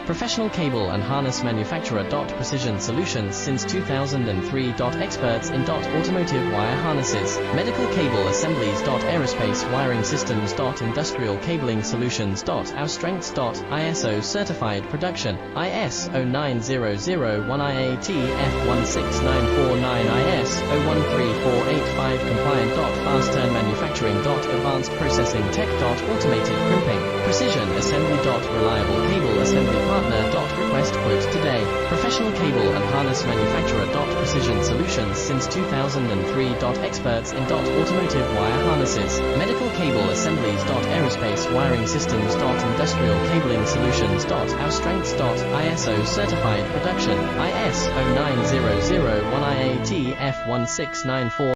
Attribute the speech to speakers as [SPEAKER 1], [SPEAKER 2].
[SPEAKER 1] Professional cable and harness manufacturer. Precision Solutions since 2003. Experts in automotive wire harnesses, medical cable assemblies. Aerospace wiring systems. Industrial cabling solutions. Our strengths. ISO certified production, IS 09001 IATF 16949 IS 013485 compliant. Fast turn manufacturing. Advanced processing tech. Automated crimping, precision assembly. Reliable cable assembly partner. Request quote today. Professional cable and harness manufacturer. Precision Solutions since 2003. Experts in automotive wire harnesses, medical cable assemblies. Aerospace wiring systems. Industrial cabling solutions. Our strengths. ISO certified production, IS 09001 IATF 1694